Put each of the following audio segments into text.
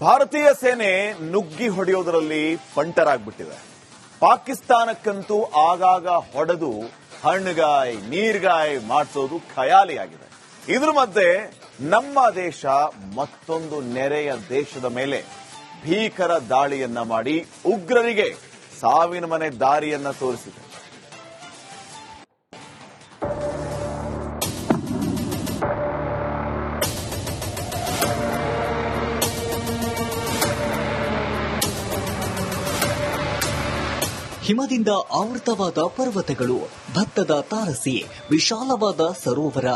ಭಾರತೀಯ ಸೇನೆ ನುಗ್ಗಿ ಹೊಡೆಯೋದರಲ್ಲಿ ಪಂಟರಾಗ್ಬಿಟ್ಟಿದೆ. ಪಾಕಿಸ್ತಾನಕ್ಕಂತೂ ಆಗಾಗ ಹೊಡೆದು ಹಣ್ಣುಗಾಯಿ ನೀರ್ಗಾಯಿ ಮಾಡಿಸೋದು ಖಯಾಲಿಯಾಗಿದೆ. ಇದ್ರ ಮಧ್ಯೆ ನಮ್ಮ ದೇಶ ಮತ್ತೊಂದು ನೆರೆಯ ದೇಶದ ಮೇಲೆ ಭೀಕರ ದಾಳಿಯನ್ನ ಮಾಡಿ ಉಗ್ರರಿಗೆ ಸಾವಿನ ಮನೆ ದಾರಿಯನ್ನ ತೋರಿಸಿದೆ. ಹಿಮದಿಂದ ಆವೃತವಾದ ಪರ್ವತಗಳು, ಭತ್ತದ ತಾರಸಿ, ವಿಶಾಲವಾದ ಸರೋವರ,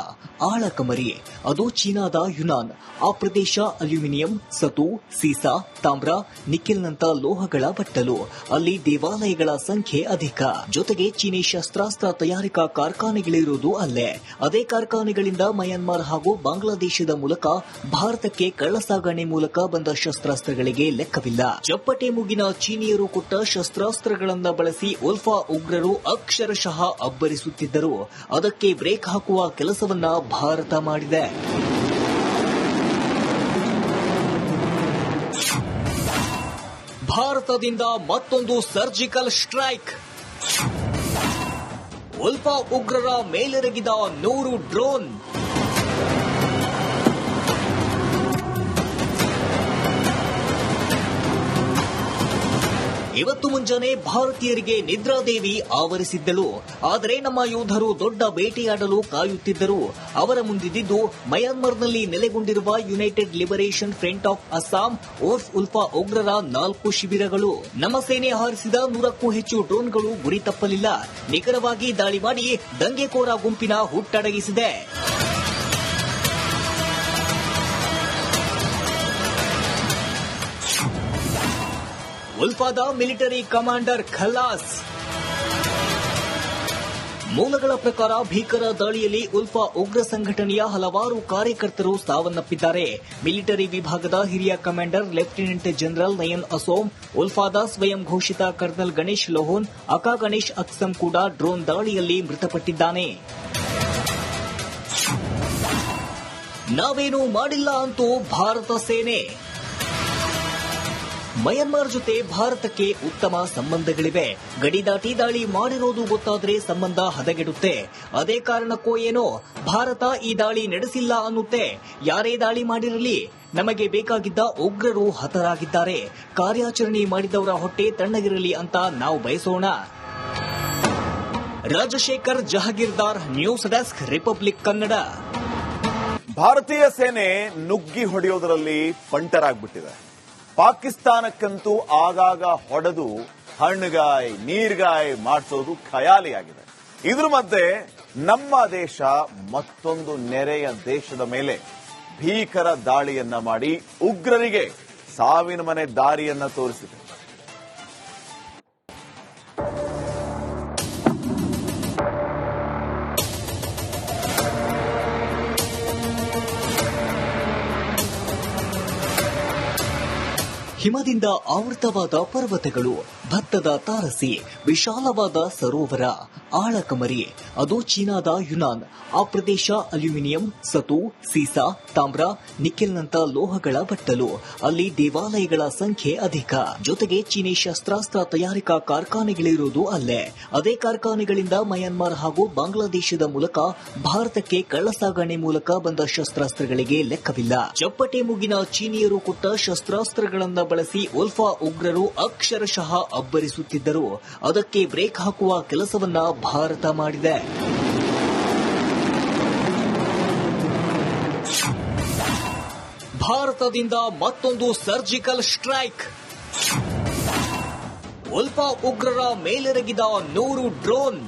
ಆಳಕಮರಿ, ಅದು ಚೀನಾದ ಯುನಾನ್. ಆ ಪ್ರದೇಶ ಅಲ್ಯೂಮಿನಿಯಂ, ಸತು, ಸೀಸಾ, ತಾಮ್ರ, ನಿಕ್ಕೆಲ್ನಂತ ಲೋಹಗಳ ಬಟ್ಟಲು. ಅಲ್ಲಿ ದೇವಾಲಯಗಳ ಸಂಖ್ಯೆ ಅಧಿಕ. ಜೊತೆಗೆ ಚೀನಿ ಶಸ್ತ್ರಾಸ್ತ್ರ ತಯಾರಿಕಾ ಕಾರ್ಖಾನೆಗಳಿರುವುದು ಅಲ್ಲೇ. ಅದೇ ಕಾರ್ಖಾನೆಗಳಿಂದ ಮಯನ್ಮಾರ್ ಹಾಗೂ ಬಾಂಗ್ಲಾದೇಶದ ಮೂಲಕ ಭಾರತಕ್ಕೆ ಕಳ್ಳಸಾಗಣೆ ಮೂಲಕ ಬಂದ ಶಸ್ತ್ರಾಸ್ತ್ರಗಳಿಗೆ ಲೆಕ್ಕವಿಲ್ಲ. ಚಪ್ಪಟೆ ಮುಗಿನ ಚೀನಿಯರು ಕೊಟ್ಟ ಶಸ್ತ್ರಾಸ್ತ್ರಗಳನ್ನು ಬಳಸಿ ಉಲ್ಫಾ ಉಗ್ರರು ಅಕ್ಷರಶಃ ಅಬ್ಬರಿಸುತ್ತಿದ್ದರು. ಅದಕ್ಕೆ ಬ್ರೇಕ್ ಹಾಕುವ ಕೆಲಸವನ್ನ ಭಾರತ ಮಾಡಿದೆ. ಭಾರತದಿಂದ ಮತ್ತೊಂದು ಸರ್ಜಿಕಲ್ ಸ್ಟ್ರೈಕ್. ಉಲ್ಫಾ ಉಗ್ರರ ಮೇಲೆರಗಿದ 100 ಡ್ರೋನ್. ಇವತ್ತು ಮುಂಜಾನೆ ಭಾರತೀಯರಿಗೆ ನಿದ್ರಾದೇವಿ ಆವರಿಸಿದ್ದಳು. ಆದರೆ ನಮ್ಮ ಯೋಧರು ದೊಡ್ಡ ಬೇಟೆಯಾಡಲು ಕಾಯುತ್ತಿದ್ದರು. ಅವರ ಮುಂದಿದ್ದು ಮಯನ್ಮಾರ್ನಲ್ಲಿ ನೆಲೆಗೊಂಡಿರುವ united liberation front of Assam ಓರ್ಫ್ ಉಲ್ಫಾ ಉಗ್ರರ 4 ಶಿಬಿರಗಳು. ನಮ್ಮ ಸೇನೆ ಹಾರಿಸಿದ 100ಕ್ಕೂ ಹೆಚ್ಚು ಡ್ರೋನ್ಗಳು ಗುರಿ ತಪ್ಪಲಿಲ್ಲ. ನಿಖರವಾಗಿ ದಾಳಿ ಮಾಡಿ ದಂಗೆಕೋರ ಗುಂಪಿನ ಹುಟ್ಟಡಗಿಸಿದೆ. ಉಲ್ಫಾದ ಮಿಲಿಟರಿ ಕಮಾಂಡರ್ ಖಲಾಸ್. ಮೂಲಗಳ ಪ್ರಕಾರ ಭೀಕರ ದಾಳಿಯಲ್ಲಿ ಉಲ್ಫಾ ಉಗ್ರ ಸಂಘಟನೆಯ ಹಲವಾರು ಕಾರ್ಯಕರ್ತರು ಸಾವನ್ನಪ್ಪಿದ್ದಾರೆ. ಮಿಲಿಟರಿ ವಿಭಾಗದ ಹಿರಿಯ commander lieutenant general Nayan Asom, ಉಲ್ಫಾದ ಸ್ವಯಂ ಘೋಷಿತ ಕರ್ನಲ್ ಗಣೇಶ್ ಲೋಹೋನ್, ಅಕಾ ಗಣೇಶ್ ಅಕ್ಸಂ ಕೂಡ ಡ್ರೋನ್ ದಾಳಿಯಲ್ಲಿ ಮೃತಪಟ್ಟಿದ್ದಾನೆ. ನಾವೇನೂ ಮಾಡಿಲ್ಲ ಅಂತೂ ಭಾರತ ಸೇನೆ. ಮಯನ್ಮಾರ್ ಜೊತೆ ಭಾರತಕ್ಕೆ ಉತ್ತಮ ಸಂಬಂಧಗಳಿವೆ. ಗಡಿ ದಾಟಿ ದಾಳಿ ಮಾಡಿರೋದು ಗೊತ್ತಾದ್ರೆ ಸಂಬಂಧ ಹದಗೆಡುತ್ತೆ. ಅದೇ ಕಾರಣಕ್ಕೋ ಏನೋ ಭಾರತ ಈ ದಾಳಿ ನಡೆಸಿಲ್ಲ ಅನ್ನುತ್ತೆ. ಯಾರೇ ದಾಳಿ ಮಾಡಿರಲಿ, ನಮಗೆ ಬೇಕಾಗಿದ್ದ ಉಗ್ರರು ಹತರಾಗಿದ್ದಾರೆ. ಕಾರ್ಯಾಚರಣೆ ಮಾಡಿದವರ ಹೊಟ್ಟೆ ತಣ್ಣಗಿರಲಿ ಅಂತ ನಾವು ಬಯಸೋಣ. Rajashekhar Jahagirdar, news desk, republic Kannada. ಭಾರತೀಯ ಸೇನೆ ನುಗ್ಗಿ ಹೊಡೆಯೋದರಲ್ಲಿ ಪಂಟರಾಗ್ಬಿಟ್ಟಿದೆ. ಪಾಕಿಸ್ತಾನಕ್ಕಂತೂ ಆಗಾಗ ಹೊಡೆದು ಹಣ್ಣುಗಾಯಿ ನೀರ್ಗಾಯಿ ಮಾಡಿಸೋದು ಖಯಾಲಿಯಾಗಿದೆ. ಇದ್ರ ಮಧ್ಯೆ ನಮ್ಮ ದೇಶ ಮತ್ತೊಂದು ನೆರೆಯ ದೇಶದ ಮೇಲೆ ಭೀಕರ ದಾಳಿಯನ್ನ ಮಾಡಿ ಉಗ್ರರಿಗೆ ಸಾವಿನ ಮನೆ ದಾರಿಯನ್ನ ತೋರಿಸಿದೆ. ಹಿಮದಿಂದ ಆವೃತವಾದ ಪರ್ವತಗಳು, ಭತ್ತದ ತಾರಸಿ, ವಿಶಾಲವಾದ ಸರೋವರ, ಆಳಕಮರಿ, ಅದು ಚೀನಾದ ಯುನಾನ್. ಆ ಪ್ರದೇಶ ಅಲ್ಯೂಮಿನಿಯಂ, ಸತು, ಸೀಸಾ, ತಾಮ್ರ, ನಿಕ್ಕೆಲ್ನಂತ ಲೋಹಗಳ ಬಟ್ಟಲು. ಅಲ್ಲಿ ದೇವಾಲಯಗಳ ಸಂಖ್ಯೆ ಅಧಿಕ. ಜೊತೆಗೆ ಚೀನಿ ಶಸ್ತ್ರಾಸ್ತ್ರ ತಯಾರಿಕಾ ಕಾರ್ಖಾನೆಗಳಿರುವುದು ಅಲ್ಲೇ. ಅದೇ ಕಾರ್ಖಾನೆಗಳಿಂದ ಮಯನ್ಮಾರ್ ಹಾಗೂ ಬಾಂಗ್ಲಾದೇಶದ ಮೂಲಕ ಭಾರತಕ್ಕೆ ಕಳ್ಳಸಾಗಣೆ ಮೂಲಕ ಬಂದ ಶಸ್ತ್ರಾಸ್ತ್ರಗಳಿಗೆ ಲೆಕ್ಕವಿಲ್ಲ. ಚಪ್ಪಟೆ ಮುಗಿನ ಚೀನಿಯರು ಕೊಟ್ಟ ಶಸ್ತ್ರಾಸ್ತ್ರಗಳನ್ನು ಬಳಸಿ ಉಲ್ಫಾ ಉಗ್ರರು ಅಕ್ಷರಶಃ ಅಬ್ಬರಿಸುತ್ತಿದ್ದರು. ಅದಕ್ಕೆ ಬ್ರೇಕ್ ಹಾಕುವ ಕೆಲಸವನ್ನ ಭಾರತ ಮಾಡಿದೆ. ಭಾರತದಿಂದ ಮತ್ತೊಂದು ಸರ್ಜಿಕಲ್ ಸ್ಟ್ರೈಕ್. ಉಲ್ಫಾ ಉಗ್ರರ ಮೇಲೆರಗಿದ 100 ಡ್ರೋನ್.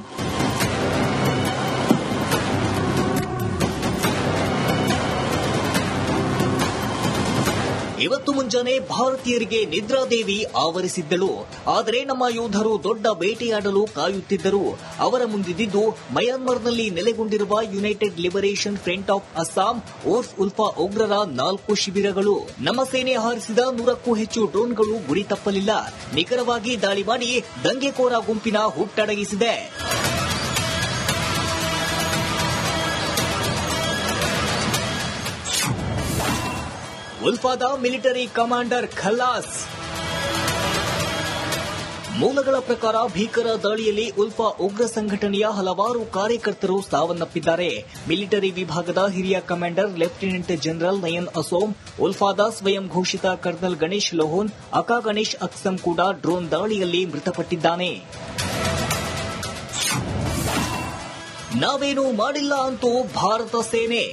ಇವತ್ತು ಮುಂಜಾನೆ ಭಾರತೀಯರಿಗೆ ನಿದ್ರಾದೇವಿ ಆವರಿಸಿದ್ದಳು. ಆದರೆ ನಮ್ಮ ಯೋಧರು ದೊಡ್ಡ ಬೇಟೆಯಾಡಲು ಕಾಯುತ್ತಿದ್ದರು. ಅವರ ಮುಂದಿದ್ದು ಮಯನ್ಮಾರ್ನಲ್ಲಿ ನೆಲೆಗೊಂಡಿರುವ united liberation front of Assam ಓರ್ಫ್ ಉಲ್ಫಾ ಉಗ್ರರ 4 ಶಿಬಿರಗಳು. ನಮ್ಮ ಸೇನೆ ಹಾರಿಸಿದ 100ಕ್ಕೂ ಹೆಚ್ಚು ಡ್ರೋನ್ಗಳು ಗುರಿ ತಪ್ಪಲಿಲ್ಲ. ನಿಖರವಾಗಿ ದಾಳಿ ಮಾಡಿ ದಂಗೆಕೋರ ಗುಂಪಿನ ಹುಟ್ಟಡಗಿಸಿದೆ. ಉಲ್ಫಾದ ಮಿಲಿಟರಿ ಕಮಾಂಡರ್ ಖಲಾಸ್. ಮೂಲಗಳ ಪ್ರಕಾರ ಭೀಕರ ದಾಳಿಯಲ್ಲಿ ಉಲ್ಫಾ ಉಗ್ರ ಸಂಘಟನೆಯ ಹಲವಾರು ಕಾರ್ಯಕರ್ತರು ಸಾವನ್ನಪ್ಪಿದ್ದಾರೆ. ಮಿಲಿಟರಿ ವಿಭಾಗದ ಹಿರಿಯ commander lieutenant general Nayan Asom, ಉಲ್ಫಾದ ಸ್ವಯಂ ಘೋಷಿತ ಕರ್ನಲ್ ಗಣೇಶ್ ಲೋಹನ್, ಅಕಾ ಗಣೇಶ್ ಅಕ್ಸಂ ಕೂಡ ಡ್ರೋನ್ ದಾಳಿಯಲ್ಲಿ ಮೃತಪಟ್ಟಿದ್ದಾನೆ. ನಾವೇನೂ ಮಾಡಿಲ್ಲ ಅಂತೂ ಭಾರತ ಸೇನೆ.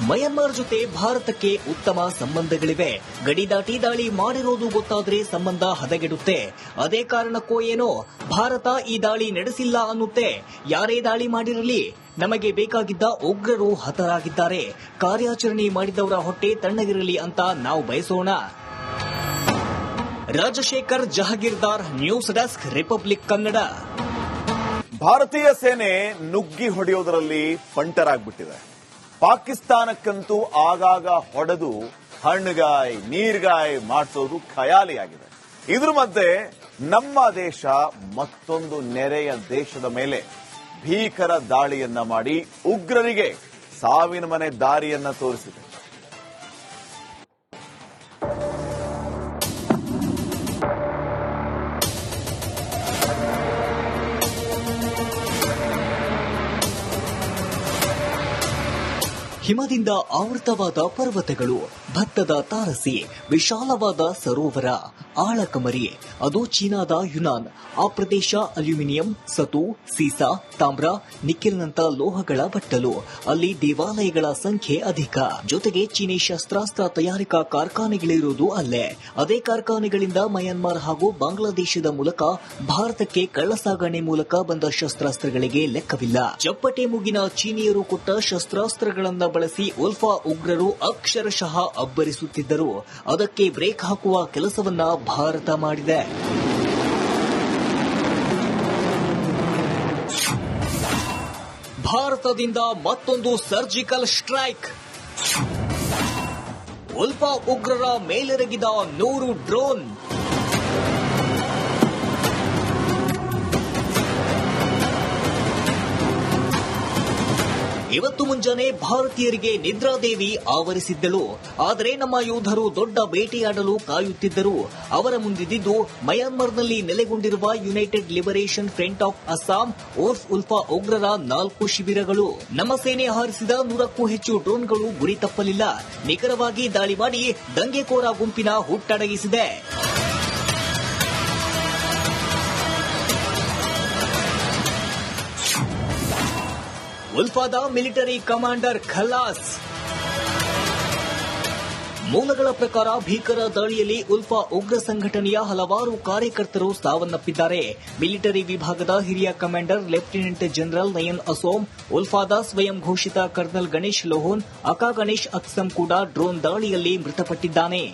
ಮಯನ್ಮಾರ್ ಜೊತೆ ಭಾರತಕ್ಕೆ ಉತ್ತಮ ಸಂಬಂಧಗಳಿವೆ. ಗಡಿ ದಾಟಿ ದಾಳಿ ಮಾಡಿರೋದು ಗೊತ್ತಾದ್ರೆ ಸಂಬಂಧ ಹದಗೆಡುತ್ತೆ. ಅದೇ ಕಾರಣಕ್ಕೋ ಏನೋ ಭಾರತ ಈ ದಾಳಿ ನಡೆಸಿಲ್ಲ ಅನ್ನುತ್ತೆ. ಯಾರೇ ದಾಳಿ ಮಾಡಿರಲಿ, ನಮಗೆ ಬೇಕಾಗಿದ್ದ ಉಗ್ರರು ಹತರಾಗಿದ್ದಾರೆ. ಕಾರ್ಯಾಚರಣೆ ಮಾಡಿದವರ ಹೊಟ್ಟೆ ತಣ್ಣಗಿರಲಿ ಅಂತ ನಾವು ಬಯಸೋಣ. Rajashekhar Jahagirdar, news desk, republic Kannada. ಭಾರತೀಯ ಸೇನೆ ನುಗ್ಗಿ ಹೊಡೆಯೋದರಲ್ಲಿ ಪಂಟರಾಗ್ಬಿಟ್ಟಿದೆ. ಪಾಕಿಸ್ತಾನಕ್ಕಂತೂ ಆಗಾಗ ಹೊಡೆದು ಹಣ್ಣುಗಾಯಿ ನೀರ್ಗಾಯಿ ಮಾಡಿಸೋದು ಖಯಾಲಿಯಾಗಿದೆ. ಇದ್ರ ಮಧ್ಯೆ ನಮ್ಮ ದೇಶ ಮತ್ತೊಂದು ನೆರೆಯ ದೇಶದ ಮೇಲೆ ಭೀಕರ ದಾಳಿಯನ್ನ ಮಾಡಿ ಉಗ್ರರಿಗೆ ಸಾವಿನ ಮನೆ ದಾರಿಯನ್ನ ತೋರಿಸಿದೆ. ಹಿಮದಿಂದ ಆವೃತವಾದ ಪರ್ವತಗಳು, ಭತ್ತದ ತಾರಸಿ, ವಿಶಾಲವಾದ ಸರೋವರ, ಆಳಕಮರಿ, ಅದು ಚೀನಾದ ಯುನಾನ್. ಆ ಪ್ರದೇಶ ಅಲ್ಯೂಮಿನಿಯಂ, ಸತು, ಸೀಸಾ, ತಾಮ್ರ, ನಿಕ್ಕೆಲ್ನಂತ ಲೋಹಗಳ ಬಟ್ಟಲು. ಅಲ್ಲಿ ದೇವಾಲಯಗಳ ಸಂಖ್ಯೆ ಅಧಿಕ. ಜೊತೆಗೆ ಚೀನಿ ಶಸ್ತ್ರಾಸ್ತ್ರ ತಯಾರಿಕಾ ಕಾರ್ಖಾನೆಗಳಿರುವುದು ಅಲ್ಲೇ. ಅದೇ ಕಾರ್ಖಾನೆಗಳಿಂದ ಮಯನ್ಮಾರ್ ಹಾಗೂ ಬಾಂಗ್ಲಾದೇಶದ ಮೂಲಕ ಭಾರತಕ್ಕೆ ಕಳ್ಳಸಾಗಣೆ ಮೂಲಕ ಬಂದ ಶಸ್ತ್ರಾಸ್ತ್ರಗಳಿಗೆ ಲೆಕ್ಕವಿಲ್ಲ. ಚಪ್ಪಟೆ ಮುಗಿನ ಚೀನಿಯರು ಕೊಟ್ಟ ಶಸ್ತ್ರಾಸ್ತ್ರಗಳನ್ನ ಬಳಸಿ ಉಲ್ಫಾ ಉಗ್ರರು ಅಕ್ಷರಶಃ ಅಬ್ಬರಿಸುತ್ತಿದ್ದರು. ಅದಕ್ಕೆ ಬ್ರೇಕ್ ಹಾಕುವ ಕೆಲಸವನ್ನ ಭಾರತ ಮಾಡಿದೆ. ಭಾರತದಿಂದ ಮತ್ತೊಂದು ಸರ್ಜಿಕಲ್ ಸ್ಟ್ರೈಕ್. ಉಲ್ಫಾ ಉಗ್ರರ ಮೇಲೆರಗಿದ 100 ಡ್ರೋನ್. ಇವತ್ತು ಮುಂಜಾನೆ ಭಾರತೀಯರಿಗೆ ನಿದ್ರಾದೇವಿ ಆವರಿಸಿದ್ದಳು. ಆದರೆ ನಮ್ಮ ಯೋಧರು ದೊಡ್ಡ ಬೇಟೆಯಾಡಲು ಕಾಯುತ್ತಿದ್ದರು. ಅವರ ಮುಂದಿದ್ದು ಮಯನ್ಮಾರ್ನಲ್ಲಿ ನೆಲೆಗೊಂಡಿರುವ united liberation front of Assam ಓರ್ಫ್ ಉಲ್ಫಾ ಉಗ್ರರ 4 ಶಿಬಿರಗಳು. ನಮ್ಮ ಸೇನೆ ಹಾರಿಸಿದ 100ಕ್ಕೂ ಹೆಚ್ಚು ಡ್ರೋನ್ಗಳು ಗುರಿ ತಪ್ಪಲಿಲ್ಲ. ನಿಖರವಾಗಿ ದಾಳಿ ಮಾಡಿ ದಂಗೆಕೋರ ಗುಂಪಿನ ಹುಟ್ಟಡಗಿಸಿದೆ. ಉಲ್ಫಾದ ಮಿಲಿಟರಿ ಕಮಾಂಡರ್ ಖಲಾಸ್. ಮೂಲಗಳ ಪ್ರಕಾರ ಭೀಕರ ದಾಳಿಯಲ್ಲಿ ಉಲ್ಫಾ ಉಗ್ರ ಸಂಘಟನೆಯ ಹಲವಾರು ಕಾರ್ಯಕರ್ತರು ಸಾವನ್ನಪ್ಪಿದ್ದಾರೆ. ಮಿಲಿಟರಿ ವಿಭಾಗದ ಹಿರಿಯ commander lieutenant general Nayan Asom, ಉಲ್ಫಾದ ಸ್ವಯಂ ಘೋಷಿತ ಕರ್ನಲ್ ಗಣೇಶ್ ಲೋಹನ್, ಅಕಾ ಗಣೇಶ್ ಅಕ್ಸಂ ಕೂಡ ಡ್ರೋನ್ ದಾಳಿಯಲ್ಲಿ ಮೃತಪಟ್ಟಿದ್ದಾನೆ.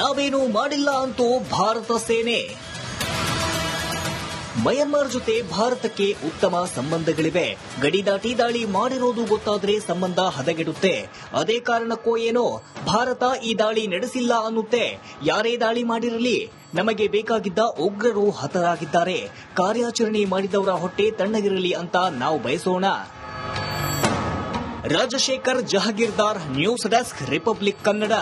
ನಾವೇನೂ ಮಾಡಿಲ್ಲ ಅಂತೂ ಭಾರತ ಸೇನೆ. ಮಯನ್ಮಾರ್ ಜೊತೆ ಭಾರತಕ್ಕೆ ಉತ್ತಮ ಸಂಬಂಧಗಳಿವೆ. ಗಡಿ ದಾಟಿ ದಾಳಿ ಮಾಡಿರೋದು ಗೊತ್ತಾದ್ರೆ ಸಂಬಂಧ ಹದಗೆಡುತ್ತೆ. ಅದೇ ಕಾರಣಕ್ಕೋ ಏನೋ ಭಾರತ ಈ ದಾಳಿ ನಡೆಸಿಲ್ಲ ಅನ್ನುತ್ತೆ. ಯಾರೇ ದಾಳಿ ಮಾಡಿರಲಿ, ನಮಗೆ ಬೇಕಾಗಿದ್ದ ಉಗ್ರರು ಹತರಾಗಿದ್ದಾರೆ. ಕಾರ್ಯಾಚರಣೆ ಮಾಡಿದವರ ಹೊಟ್ಟೆ ತಣ್ಣಗಿರಲಿ ಅಂತ ನಾವು ಬಯಸೋಣ. Rajashekhar Jahagirdar, news desk, republic Kannada.